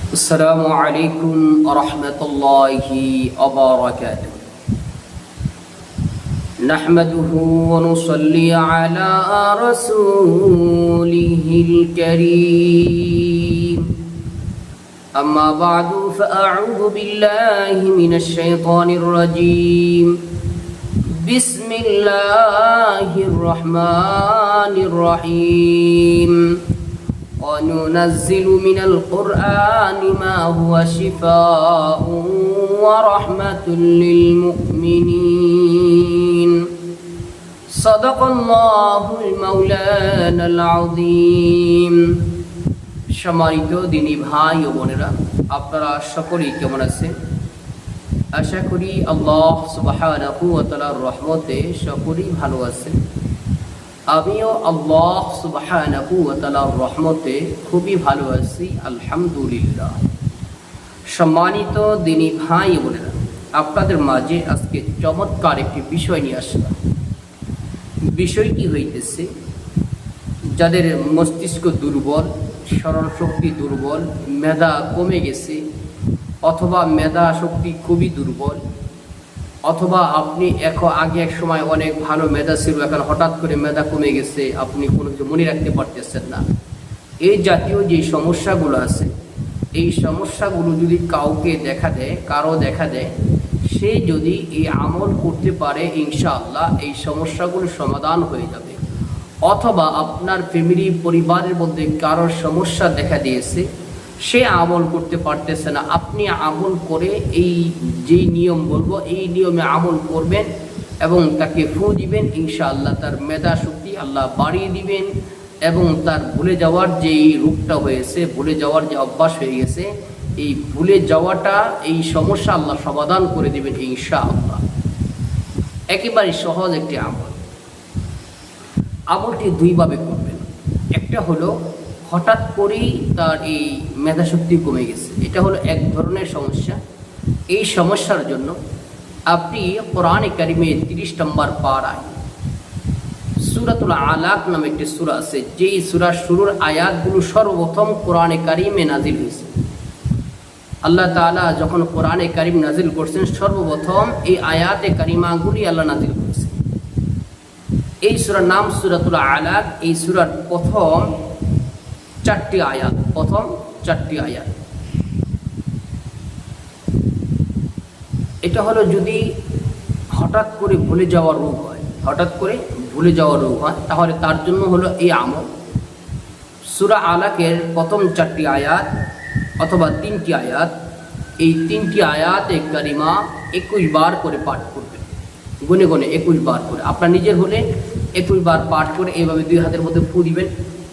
السلام عليكم ورحمة الله وبركاته. نحمده ونصلي على رسوله الكريم. أما بعد فأعوذ بالله من الشيطان الرجيم. بسم الله الرحمن الرحيم. وننزل من القرآن ما هو شفاء ورحمة للمؤمنين. صدق الله المولانا العظيم. সম্মানিত দিনী ভাই ও বোনেরা, আপনারা সকলেই কেমন আছেন? আশা করি আল্লাহ সুবহানাহু ওয়া তাআলার রহমতে সকলেই ভালো আছেন। আমিও আল্লাহ সুবহানাহু ওয়া তাআলার রহমতে খুবই ভালো আছি, আলহামদুলিল্লাহ। সম্মানিত দিনী ভাই ও বোনেরা, আপনাদের মাঝে আজকে চমৎকার একটি বিষয় নিয়ে আসলাম। বিষয়টি হইতেছে, যাদের মস্তিষ্ক দুর্বল, স্মরণ শক্তি দুর্বল, মেধা কমে গেছে, অথবা মেধা শক্তি খুবই দুর্বল, অথবা আপনি আগে এক সময় অনেক ভালো মেধা ছিল, এখন হঠাৎ করে মেধা কমে গেছে, আপনি কোনো কিছু মনে রাখতে পারতেছেন না। এই জাতীয় যে সমস্যাগুলো আছে, এই সমস্যাগুলো যদি কাউকে কারো দেখা দেয়, সে যদি এই আমল করতে পারে, ইনশাআল্লাহ এই সমস্যাগুলো সমাধান হয়ে যাবে। অথবা আপনার ফ্যামিলি পরিবারের মধ্যে কারোর সমস্যা দেখা দিয়েছে, সে আমল করতে পারতেছে না, আপনি আমল করে এই যেই নিয়ম বলবো এই নিয়মে আমল করবেন এবং তাকে ফু দিবেন, ইনশাআল্লাহ তার মেধা শক্তি আল্লাহ বাড়িয়ে দিবেন এবং তার ভুলে যাওয়ার যেই রূপটা হয়েছে, ভুলে যাওয়ার যে অভ্যাস হয়ে গেছে, এই ভুলে যাওয়াটা, এই সমস্যা আল্লাহ সমাধান করে দিবেন ইনশাআল্লাহ। একেবারে সহজ একটি আমলটি দুইভাবে করবেন। একটা হলো হঠাৎ করেই তার এই মেধাশক্তি কমে গেছে, এটা হলো এক ধরনের সমস্যা। এই সমস্যার জন্য আপনি কোরআনে কারিমে 30 নম্বর পারায় সূরাতুল আলাক নামে একটি সূরা আছে, যেই সূরার শুরুর আয়াতগুলো সর্বপ্রথম কোরআনে কারিমে নাজিল হয়েছে। আল্লাহ তাআলা যখন কোরআনে কারিম নাজিল করছেন, সর্বপ্রথম এই আয়াতে কারিমাগুলি আল্লাহ নাজিল করেছেন। এই সূরার নাম সূরাতুল আলাক। এই সূরার প্রথম চারটি আয়াত। এটা হলো যদি হঠাৎ করে ভুলে যাওয়ার রোগ হয়, তাহলে তার জন্য হলো এই আমল। সূরা আলাকের প্রথম 4টি আয়াত অথবা 3টি আয়াত, এই 3টি আয়াতে কারিমা 21 বার করে পাঠ করবেন, গুনে 21 বার করে। আপনার নিজের হলে 21 বার পাঠ করে এইভাবে 2 হাতের মধ্যে ফু দিবেন,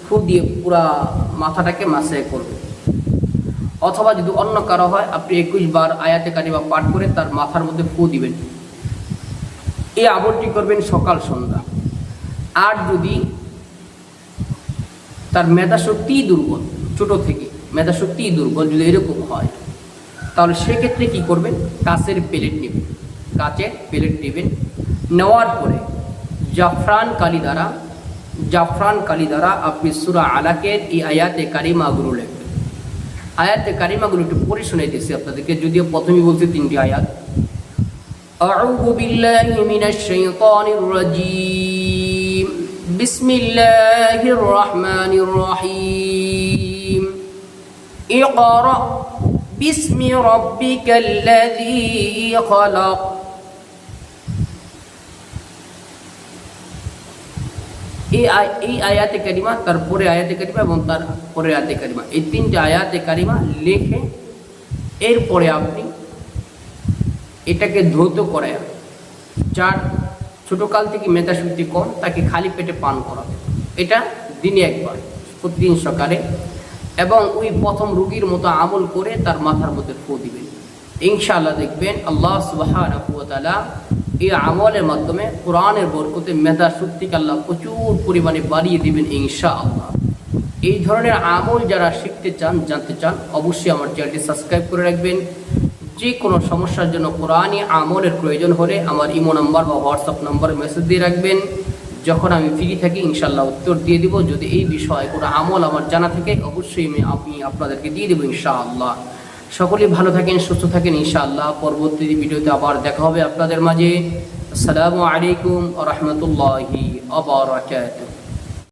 ফু দিয়ে পুরা মাথাটাকে মাসে করবেন। অথবা যদি অন্য কারো হয়, আপনি 21 বার আয়াতে কারিমা পাঠ করে তার মাথার মধ্যে ফু দিবেন। এই আমলটি করবেন সকাল সন্ধ্যা। আর যদি তার মেধাশক্তি দুর্বল, ছোট থেকে মেধাশক্তি দুর্বল যদি এরকম হয়, তাহলে সেক্ষেত্রে কি করবেন? কাচের প্লেট নেবেন। নেওয়ার পরে জাফরান কালি দ্বারা আপনি সূরা আলাকের এই আয়াতে কারিমাগুলো লিখবেন। আয়াতে কারিমাগুলো একটু পড়ে শোনাইতেছি আপনাদেরকে, যদিও প্রথমেই বলছি 3টি আয়াত। আউযু বিল্লাহি মিনাশ শাইতানির রাজীম। বিসমিল্লাহির রহমানির রহিম। ইকরা বিসমি রাব্বিকাল্লাযী খালাক। এই আয়াতে কারিমা, তারপরে আয়াতে কারিমা এবং তারপরে আয়াতে কারিমা, এই 3টে আয়াতে কারিমা লিখে এরপরে আপনি এটাকে ধৌত করায়, যার ছোটকাল থেকে মেধাশক্তি কম, তাকে খালি পেটে পান করাবে। এটা দিনে একবার, প্রতিদিন সকালে, এবং ওই প্রথম রোগীর মতো আমল করে তার মাথার মধ্যে ফু দিবেন। ইনশাআল্লাহ দেখবেন আল্লাহ সুবহানাহু ওয়া তাআলা এই আমলের মাধ্যমে কোরআনের বরকতে মেধা শক্তিকে আল্লাহ প্রচুর পরিমাণে বাড়িয়ে দিবেন ইনশাআল্লাহ। এই ধরনের আমল যারা শিখতে চান, জানতে চান, অবশ্যই আমার চ্যানেলটি সাবস্ক্রাইব করে রাখবেন। যে কোনো সমস্যার জন্য কোরআনী আমলের প্রয়োজন হলে আমার ইমো নাম্বার বা হোয়াটসঅ্যাপ নাম্বারে মেসেজ দিয়ে রাখবেন। যখন আমি ফ্রি থাকি ইনশাআল্লাহ উত্তর দিয়ে দিব। যদি এই বিষয়ে কোনো আমল আমার জানা থাকে অবশ্যই আমি আপনাদেরকে দিয়ে দেবো ইনশাআল্লাহ। সকলেই ভালো থাকেন, সুস্থ থাকেন ইনশাআল্লাহ। পরবর্তী ভিডিওতে আবার দেখা হবে আপনাদের মাঝে। আসসালামু আলাইকুম ওয়া রাহমাতুল্লাহি ওয়া বারাকাতুহু।